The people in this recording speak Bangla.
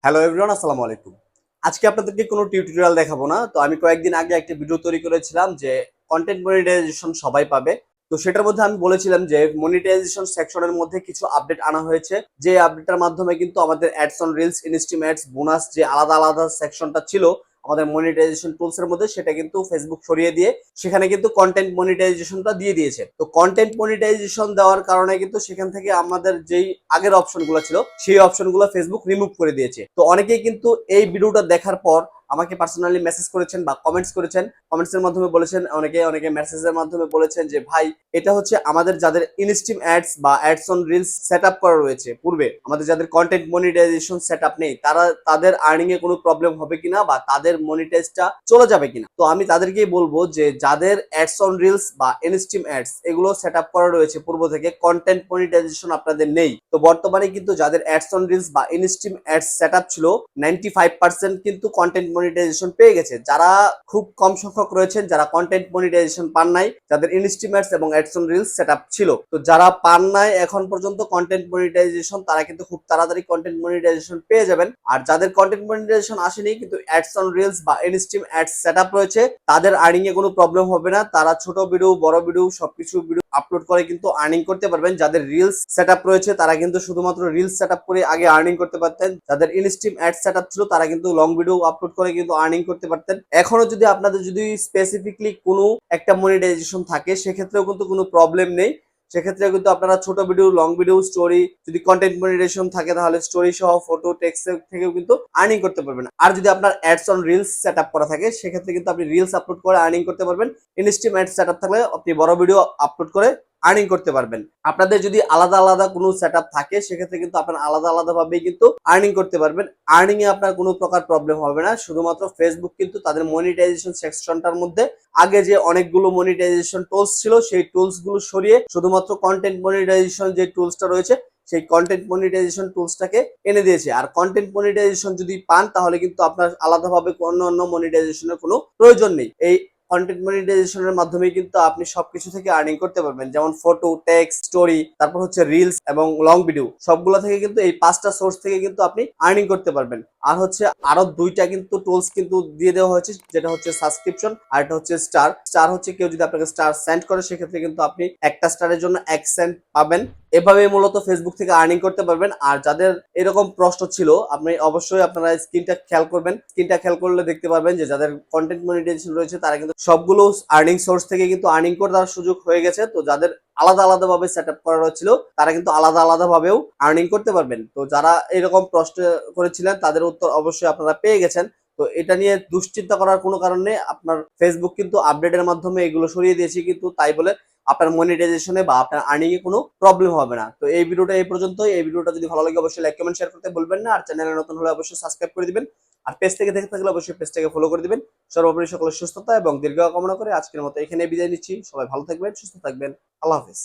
হ্যালো এভরিওয়ান, আসসালামু আলাইকুম। আজকে আপনাদেরকে কোনো টিউটোরিয়াল দেখাবো না। তো আমি কয়েকদিন আগে একটা ভিডিও তৈরি করেছিলাম যে কন্টেন্ট মনিটাইজেশন সবাই পাবে। তো সেটার মধ্যে আমি বলেছিলাম যে মনিটাইজেশন সেকশনের মধ্যে কিছু আপডেট আনা হয়েছে। যে আপডেটের মাধ্যমে কিন্তু আমাদের ads on reels, ইনস্টিম ads, bonus যে আলাদা আলাদা সেকশনটা ছিল আমাদের মনিটাইজেশন টুলস এর মধ্যে, সেটা কিন্তু ফেসবুক সরিয়ে দিয়ে সেখানে কিন্তু কন্টেন্ট মনিটাইজেশনটা দিয়ে দিয়েছে। তো কন্টেন্ট মনিটাইজেশন দেওয়ার কারণে কিন্তু সেখান থেকে আমাদের যেই আগের অপশনগুলো ছিল সেই অপশনগুলো ফেসবুক রিমুভ করে দিয়েছে। তো অনেকেই কিন্তু এই ভিডিওটা দেখার পর আমাকে পার্সোনালি মেসেজ করেছেন বা কমেন্টস করেছেন, কমেন্টস এর মাধ্যমে বলেছেন, অনেকে অনেকে মেসেজের মাধ্যমে বলেছেন যে ভাই, এটা হচ্ছে আমাদের যাদের ইনস্টিম অ্যাডস বা অ্যাডস অন রিলস সেটআপ করা রয়েছে পূর্বে, আমাদের যাদের কন্টেন্ট মনিটাইজেশন সেটআপ নেই, তাদের আর্নিং এ কোনো প্রবলেম হবে কিনা বা তাদের মনিটাইজটা চলে যাবে কিনা। তো আমি তাদেরকেই বলবো যে যাদের অ্যাডস অন রিলস বা ইনস্টিম অ্যাডস এগুলো সেটআপ করা রয়েছে পূর্ব থেকে, কন্টেন্ট মনিটাইজেশন আপনাদের নেই। তো বর্তমানে কিন্তু যাদের অ্যাডস অন রিলস বা ইনস্টিম অ্যাডস সেটআপ ছিল 95% কিন্তু কন্টেন্ট মনিটাইজেশন পেয়ে গেছে। যারা খুব কম সংখ্যক রয়েছেন যারা কন্টেন্ট মনিটাইজেশন পান নাই, যাদের ইনস্টিম অ্যাডস এবং অ্যাডস অন রিলস সেটআপ ছিল। তো যারা পান নাই এখন পর্যন্ত কন্টেন্ট মনিটাইজেশন, তারা কিন্তু খুব তাড়াতাড়ি কন্টেন্ট মনিটাইজেশন পেয়ে যাবেন। আর যাদের কন্টেন্ট মনিটাইজেশন আসেনি কিন্তু অ্যাডস অন রিলস বা ইনস্টিম অ্যাডস সেটআপ রয়েছে, তাদের আর্নিং এ কোনো প্রবলেম হবে না। তারা ছোট ভিডিও, বড় ভিডিও সবকিছু ভিডিও আপলোড করে কিন্তু আর্নিং করতে পারবেন। যাদের রিলস সেটআপ রয়েছে তারা কিন্তু শুধুমাত্র রিলস সেটআপ করে আগে আর্নিং করতে পারতেন। যাদের ইনস্টিম অ্যাড সেটআপ ছিল তারা কিন্তু লং ভিডিও আপলোড করে কিন্তু আর্নিং করতে পারতেন। এখনো যদি আপনাদের যদি স্পেসিফিকলি কোনো একটা মনিটাইজেশন থাকে সেক্ষেত্রেও কিন্তু কোনো প্রবলেম নেই। সেক্ষেত্রে কিন্তু আপনারা ছোট ভিডিও, লং ভিডিও, স্টোরি, যদি কন্টেন্ট মনিটাইজেশন থাকে তাহলে স্টোরি সহ ফটো, টেক্সট থেকেও কিন্তু আর্নিং করতে পারবেন। আর যদি আপনার অ্যাডস অন রিলস সেটআপ করা থাকে সেক্ষেত্রে কিন্তু আপনি রিলস আপলোড করে আর্নিং করতে পারবেন। ইনস্টিম অ্যাড সেটআপ থাকলে আপনি বড় ভিডিও আপলোড করে আর্নিং করতে পারবেন। আপনাদের যদি আলাদা আলাদা কোনো সেটআপ থাকে সেক্ষেত্রে কিন্তু আপনারা আলাদা আলাদা ভাবে কিন্তু আর্নিং করতে পারবেন। আর্নিং এ আপনার কোনো প্রকার প্রবলেম হবে না। শুধুমাত্র ফেসবুক কিন্তু তাদের মনিটাইজেশন সেকশনটার মধ্যে আগে যে অনেকগুলো মনিটাইজেশন টুলস ছিল সেই টুলস গুলো সরিয়ে শুধুমাত্র কন্টেন্ট মনিটাইজেশন যে টুলসটা রয়েছে সেই কন্টেন্ট মনিটাইজেশন টুলসটাকে এনে দিয়েছে। আর কন্টেন্ট মনিটাইজেশন যদি পান তাহলে কিন্তু আপনার আলাদাভাবে অন্য অন্য মনিটাইজেশনের কোনো প্রয়োজন নেই। এই কন্টেন্ট মনিটাইজেশনের মাধ্যমে কিন্তু আপনি সবকিছু থেকে আর্নিং করতে পারবেন, যেমন ফটো, টেক্সট, স্টোরি, তারপর হচ্ছে রিলস এবং লং ভিডিও, সবগুলো থেকে কিন্তু এই 5টা সোর্স থেকে কিন্তু আপনি আর্নিং করতে পারবেন। আর হচ্ছে আরো 2টা কিন্তু টুলস কিন্তু দিয়ে দেওয়া হয়েছে, যেটা হচ্ছে সাবস্ক্রিপশন আর এটা হচ্ছে স্টার। স্টার হচ্ছে কেউ যদি আপনাকে স্টার সেন্ড করে সেক্ষেত্রে কিন্তু আপনি একটা স্টারের জন্য 1 সেন্ট পাবেন। এভাবে মূলত ফেসবুক থেকে আর্নিং করতে পারবেন। আর যাদের এরকম প্রশ্ন ছিল আপনি অবশ্যই আপনারা স্ক্রিনটা খেয়াল করবেন। স্ক্রিনটা খেয়াল করলে দেখতে পারবেন যে যাদের কন্টেন্ট মনিটাইজেশন রয়েছে তারা কিন্তু সবগুলো আর্নিং সোর্স থেকে কিন্তু আর্নিং করার সুযোগ হয়ে গেছে। তো যাদের আলাদা আলাদা ভাবে সেট আপ করা হচ্ছিল তারা কিন্তু আলাদা আলাদা ভাবেও আর্নিং করতে পারবেন। তো যারা এরকম প্রশ্ন করেছিলেন তাদের উত্তর অবশ্যই আপনারা পেয়ে গেছেন। তো এটা নিয়ে দুশ্চিন্তা করার কোনো কারণ নেই। আপনার ফেসবুক কিন্তু আপডেটের মাধ্যমে এগুলো সরিয়ে দিয়েছে, কিন্তু তাই বলে আপনার মনিটাইজেশনে বা আপনার আর্নিং এ কোনো প্রবলেম হবে না। তো এই ভিডিওটা এই পর্যন্তই। এই ভিডিওটা যদি ভালো লাগে অবশ্যই লাইক, কমেন্ট, শেয়ার করতে ভুলবেন না। আর চ্যানেলে নতুন হলে অবশ্যই সাবস্ক্রাইব করে দিবেন। আর পেজ থেকে দেখে থাকলে অবশ্যই পেজটাকে ফলো করে দিবেন। সর্বোপরি সকলের সুস্থতা এবং দীর্ঘায়ু কামনা করে আজকের মতো এখানে বিদায় নিচ্ছি। সবাই ভালো থাকবেন, সুস্থ থাকবেন। আল্লাহ হাফেজ।